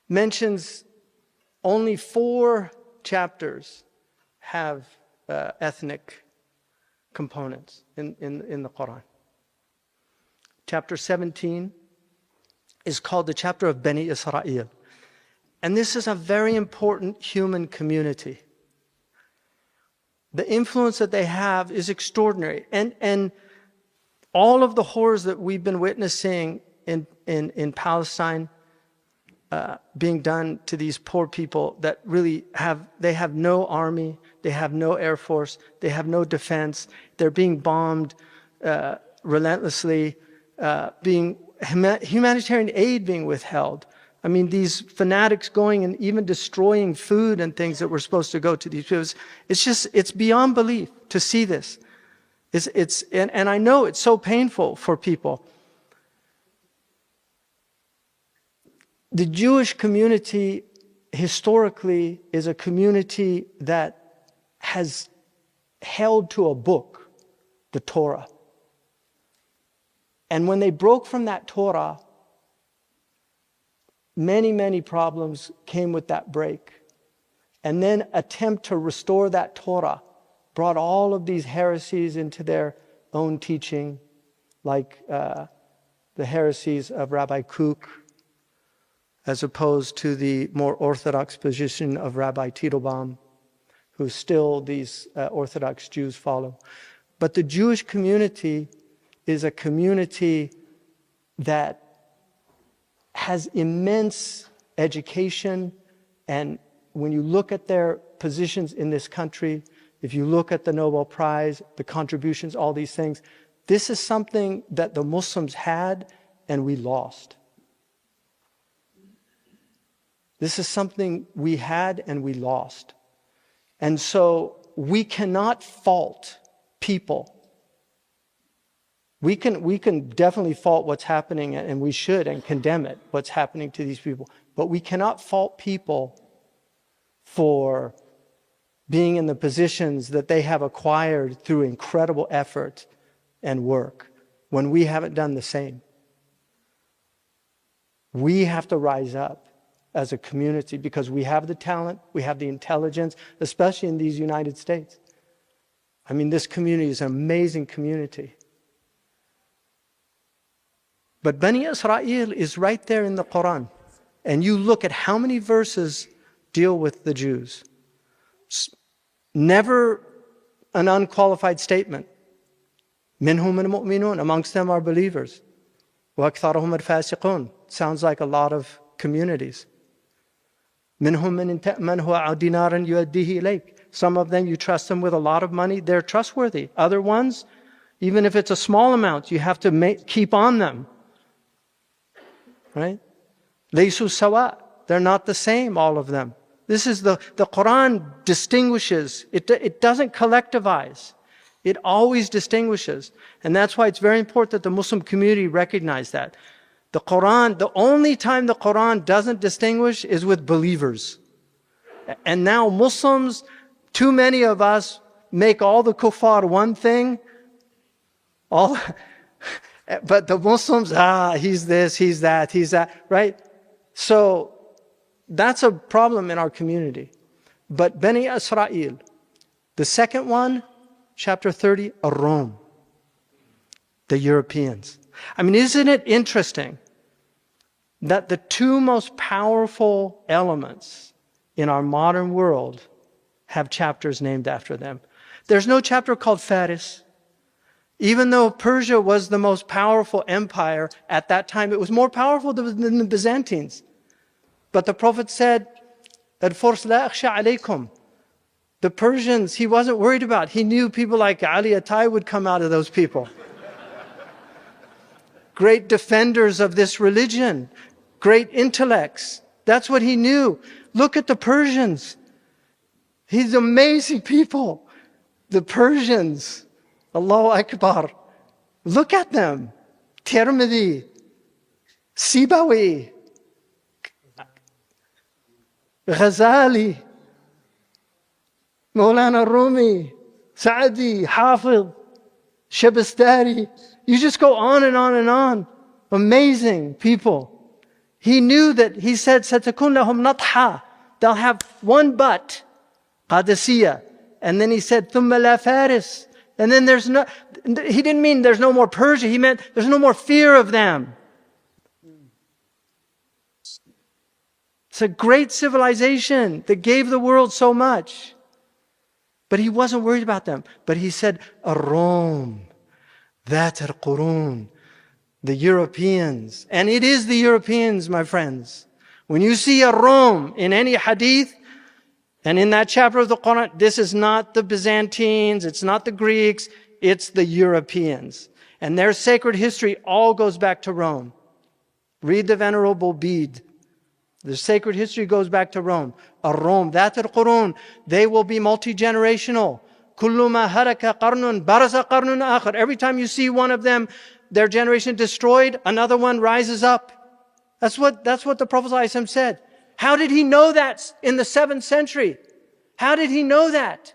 mentions only 4 chapters have ethnic components in the Quran. Chapter 17 is called the chapter of Bani Israel. And this is a very important human community. The influence that they have is extraordinary. And all of the horrors that we've been witnessing in Palestine being done to these poor people that really they have no army, they have no air force, they have no defense, they're being bombed relentlessly, humanitarian aid being withheld. I mean, these fanatics going and even destroying food and things that were supposed to go to these people. It's beyond belief to see this. And I know it's so painful for people. The Jewish community historically is a community that has held to a book, the Torah. And when they broke from that Torah, many, many problems came with that break. And then attempt to restore that Torah brought all of these heresies into their own teaching, like the heresies of Rabbi Kook, as opposed to the more orthodox position of Rabbi Teitelbaum, who still these Orthodox Jews follow. But the Jewish community is a community that has immense education, and when you look at their positions in this country, if you look at the Nobel Prize, the contributions, all these things, this is something that the Muslims had and we lost. This is something we had and we lost. And so we cannot fault people. We can definitely fault what's happening, and we should, and condemn it, what's happening to these people. But we cannot fault people for being in the positions that they have acquired through incredible effort and work when we haven't done the same. We have to rise up as a community because we have the talent, we have the intelligence, especially in these United States. I mean, this community is an amazing community. But Bani Israel is right there in the Quran. And you look at how many verses deal with the Jews. Never an unqualified statement. Minhum al-mu'minun, amongst them are believers. Wa aktharuhum al-fasiqun. Sounds like a lot of communities. Minhum man huwa dinaran yuaddihi ilayk. Some of them you trust them with a lot of money, they're trustworthy. Other ones, even if it's a small amount, you have to keep on them. Right? Laysu sawa. They're not the same, all of them. This is the Quran distinguishes. It doesn't collectivize. It always distinguishes. And that's why it's very important that the Muslim community recognize that. The Quran, the only time the Quran doesn't distinguish is with believers. And now Muslims, too many of us make all the kuffar one thing. But the Muslims, he's this, he's that, right? So that's a problem in our community. But Bani Israel, the second one, chapter 30, Rome, the Europeans. I mean, isn't it interesting that the two most powerful elements in our modern world have chapters named after them? There's no chapter called Faris. Even though Persia was the most powerful empire at that time, it was more powerful than the Byzantines. But the Prophet said, Al-Furs la akhsha alaykum. The Persians, he wasn't worried about. He knew people like Ali Attai would come out of those people. Great defenders of this religion, great intellects. That's what he knew. Look at the Persians. He's amazing people. The Persians. Allahu Akbar. Look at them. Tirmidhi, Sibawi, Ghazali, Maulana Rumi, Saadi, Hafiz, Shabastari. You just go on and on and on. Amazing people. He knew that, he said, سَتَكُنْ لَهُمْ نَطْحَةٌ. They'll have one butt, Qadisiyah. And then he said, ثُمَّ لَا فَارِسٌ. And then there's no, he didn't mean there's no more Persia. He meant there's no more fear of them. It's a great civilization that gave the world so much. But he wasn't worried about them. But he said, Rome, that al-Qurun, the Europeans. And it is the Europeans, my friends. When you see a Rome in any hadith, and in that chapter of the Quran, this is not the Byzantines, it's not the Greeks, it's the Europeans. And their sacred history all goes back to Rome. Read the Venerable Bede. The sacred history goes back to Rome. Rome, that al-Qurun, they will be multi-generational. كُلُّ مَا هَلَكَ قَرْنٌ بَرَزَ قَرْنٌ آخَرٌ. Every time you see one of them, their generation destroyed, another one rises up. That's what the Prophet ﷺ said. How did he know that in the 7th century? How did he know that?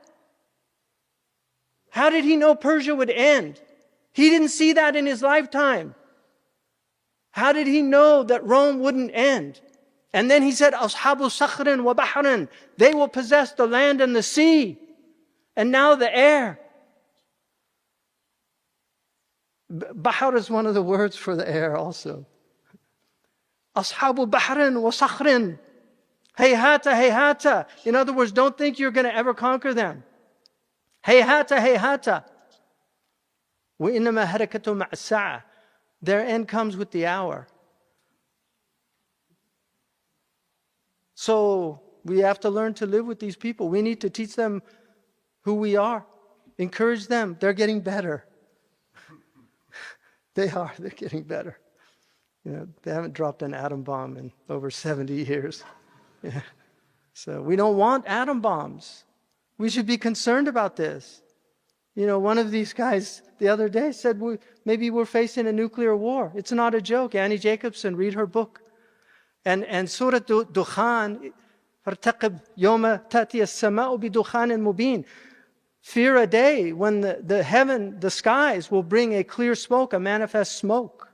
How did he know Persia would end? He didn't see that in his lifetime. How did he know that Rome wouldn't end? And then he said, أَصْحَابُ صَخْرٍ وَبَحْرٍ. They will possess the land and the sea. And now the air. Bahar is one of the words for the air also. أَصْحَابُ بَحْرٍ وَصَخْرٍ. Hayhata, hayhata. In other words, don't think you're going to ever conquer them. Hayhata, hayhata. وَإِنَّمَا هَرَكَةٌ مَعَ السَّاعَةِ. Their end comes with the hour. So we have to learn to live with these people. We need to teach them who we are. Encourage them. They're getting better. They're getting better. You know, they haven't dropped an atom bomb in over 70 years. Yeah. So we don't want atom bombs. We should be concerned about this. You know, one of these guys the other day said, maybe we're facing a nuclear war. It's not a joke. Annie Jacobson, read her book. And Surah Dukhan, فَارْتَقِبْ يَوْمَ تَأْتِيَ السَّمَاءُ بِدُخَانٍ مُبِينٍ. Fear a day when the skies will bring a clear smoke, a manifest smoke.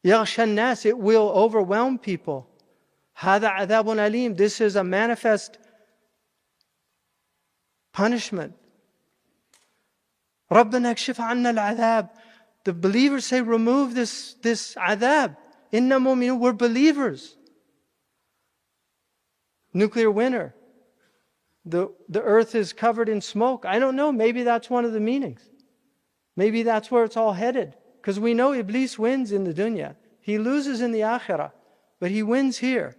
يَغْشَى النَّاسِ. It will overwhelm people. هَذَا عَذَابٌ أَلِيمٌ. This is a manifest punishment. رَبَّنَا اكْشِفْ عَنَّا الْعَذَابِ. The believers say, remove this adhab. Inna mu'minun, we're believers. Nuclear winter. The earth is covered in smoke. I don't know, maybe that's one of the meanings. Maybe that's where it's all headed. Because we know Iblis wins in the dunya. He loses in the akhirah, but he wins here.